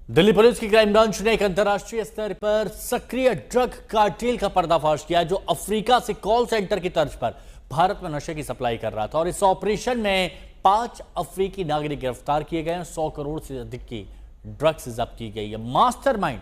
Delhi police की crime branch ने एक अंतर्राष्ट्रीय स्तर पर सक्रिय ड्रग कार्टेल का पर्दाफाश किया जो अफ्रीका से कॉल सेंटर की तर्ज पर भारत में नशे की सप्लाई कर रहा था। और इस ऑपरेशन में 5 अफ्रीकी नागरिक गिरफ्तार किए गए हैं। 100 करोड़ से अधिक की ड्रग्स जब्त की गई है। मास्टरमाइंड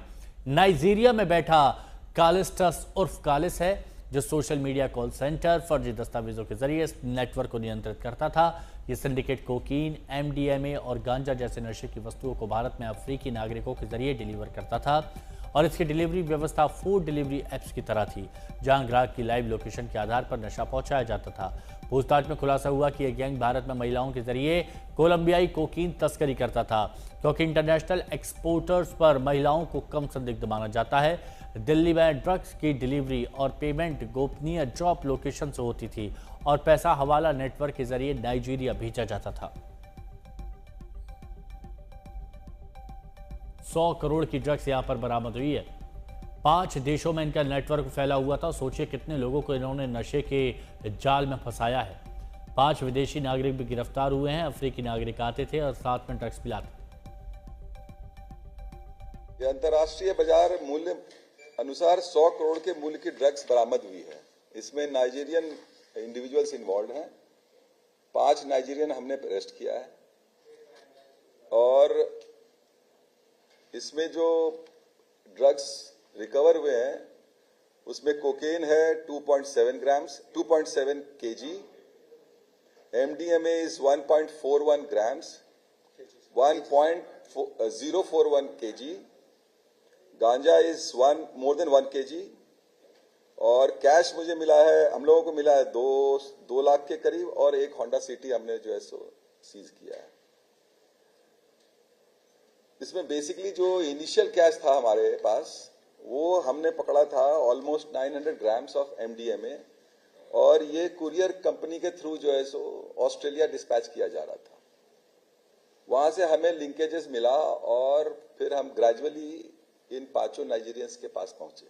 नाइजीरिया में बैठा कालिस्टस उर्फ कालिस है, जो सोशल मीडिया कॉल सेंटर फर्जी दस्तावेजों के जरिए इस नेटवर्क को नियंत्रित करता था। ये सिंडिकेट कोकीन, एमडीएमए और गांजा जैसे नशे की वस्तुओं को भारत में अफ्रीकी नागरिकों के जरिए डिलीवर करता था। और इसकी डिलीवरी व्यवस्था फूड डिलीवरी एप्स की तरह थी, जहां ग्राहक की लाइव लोकेशन के आधार पर नशा पहुंचाया जाता था। पूछताछ में खुलासा हुआ कि यह गैंग भारत में महिलाओं के जरिए कोलंबियाई कोकीन तस्करी करता था, क्योंकि इंटरनेशनल एक्सपोर्टर्स पर महिलाओं को कम संदिग्ध माना जाता है। दिल्ली में ड्रग्स की डिलीवरी और पेमेंट गोपनीय जॉब लोकेशन से होती थी और पैसा हवाला नेटवर्क के जरिए नाइजीरिया भेजा जाता था। 100 करोड़ की ड्रग्स यहां पर बरामद हुई है। 5 देशों में इनका नेटवर्क फैला हुआ था। सोचिए कितने लोगों को इन्होंने नशे के जाल में फंसाया है। 5 विदेशी नागरिक भी गिरफ्तार हुए हैं। अफ्रीकी नागरिक आते थे और साथ में ड्रग्स भी लाते थे। अंतर्राष्ट्रीय बाजार मूल्य अनुसार 100 करोड़ के मूल्य की ड्रग्स बरामद हुई है। इसमें नाइजीरियन इंडिविजुअल्स इन्वॉल्व हैं। 5 नाइजीरियन हमने अरेस्ट किया है और इसमें जो ड्रग्स रिकवर हुए हैं उसमें कोकेन है 2.7 KG, MDMA is 1.41 grams, 1.041 KG, गांजा इज मोर देन 1 केजी और कैश मुझे मिला है, हम लोगों को मिला है 2 लाख के करीब और एक होंडा सिटी हमने जो है सो सीज किया है। इसमें बेसिकली जो इनिशियल कैश था हमारे पास वो हमने पकड़ा था ऑलमोस्ट 900 ग्राम्स ऑफ एमडीएमए और ये कुरियर कंपनी के थ्रू जो है सो ऑस्ट्रेलिया डिस्पैच किया जा रहा था। वहां से हमें लिंकेजेस मिला और फिर हम ग्रेजुअली इन 5 नाइजीरियंस के पास पहुंचे।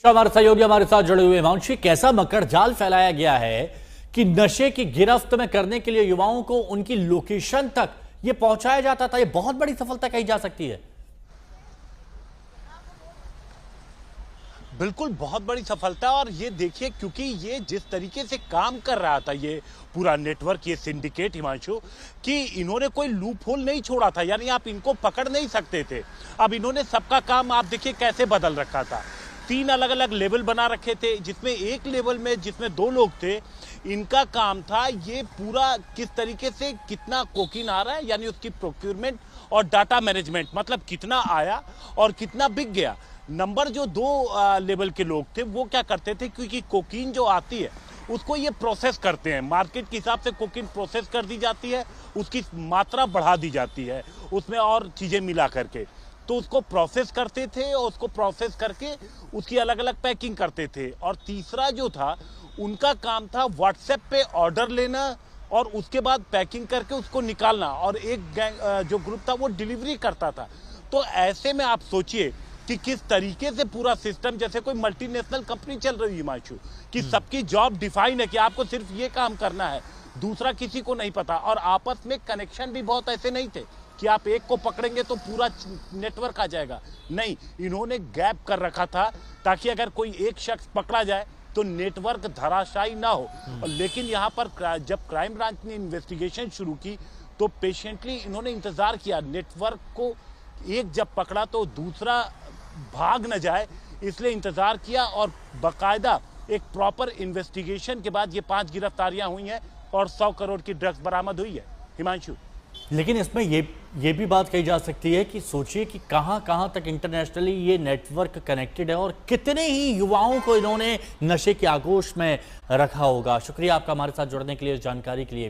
हमारे सहयोगी हमारे साथ जुड़े हुए हिमांशी, कैसा मकर जाल फैलाया गया है कि नशे की गिरफ्त में करने के लिए युवाओं को उनकी लोकेशन तक ये पहुंचाया जाता था। ये बहुत बड़ी सफलता कही जा सकती है। बिल्कुल बहुत बड़ी सफलता। और ये देखिए, क्योंकि ये जिस तरीके से काम कर रहा था ये पूरा नेटवर्क, ये सिंडिकेट हिमांशु, कि इन्होंने कोई लूप होल नहीं छोड़ा था, यानी आप इनको पकड़ नहीं सकते थे। अब इन्होंने सबका काम आप देखिए कैसे बदल रखा था। 3 अलग अलग लेवल बना रखे थे, जिसमें एक लेवल में जिसमें 2 लोग थे, इनका काम था ये पूरा किस तरीके से कितना कोकीन आ रहा है, यानी उसकी प्रोक्योरमेंट और डाटा मैनेजमेंट, मतलब कितना आया और कितना बिक गया। नंबर जो 2 लेवल के लोग थे वो क्या करते थे, क्योंकि कोकीन जो आती है उसको ये प्रोसेस करते हैं, मार्केट के हिसाब से कोकीन प्रोसेस कर दी जाती है, उसकी मात्रा बढ़ा दी जाती है उसमें और चीज़ें मिला करके, तो उसको प्रोसेस करते थे और उसको प्रोसेस करके उसकी अलग अलग पैकिंग करते थे। और तीसरा जो था उनका काम था व्हाट्सएप पे ऑर्डर लेना और उसके बाद पैकिंग करके उसको निकालना, और एक जो ग्रुप था वो डिलीवरी करता था। तो ऐसे में आप सोचिए कि किस तरीके से पूरा सिस्टम, जैसे कोई मल्टीनेशनल कंपनी चल रही है हिमांशु, कि सबकी जॉब डिफाइन है कि आपको सिर्फ ये काम करना है, दूसरा किसी को नहीं पता। और आपस में कनेक्शन भी बहुत ऐसे नहीं थे कि आप एक को पकड़ेंगे तो पूरा नेटवर्क आ जाएगा। नहीं, इन्होंने गैप कर रखा था ताकि अगर कोई एक शख्स पकड़ा जाए तो नेटवर्क धराशायी ना हो। लेकिन यहाँ पर जब क्राइम ब्रांच ने इन्वेस्टिगेशन शुरू की तो पेशेंटली इन्होंने इंतजार किया, नेटवर्क को एक जब पकड़ा तो दूसरा भाग न जाए, इसलिए इंतजार किया और बाकायदा एक प्रॉपर इन्वेस्टिगेशन के बाद ये 5 गिरफ्तारियां हुई हैं और 100 करोड़ की ड्रग्स बरामद हुई है हिमांशु। लेकिन इसमें ये भी बात कही जा सकती है कि सोचिए कि कहां तक इंटरनेशनली ये नेटवर्क कनेक्टेड है और कितने ही युवाओं को इन्होंने नशे की आगोश में रखा होगा। शुक्रिया आपका हमारे साथ जुड़ने के लिए, इस जानकारी के लिए भी।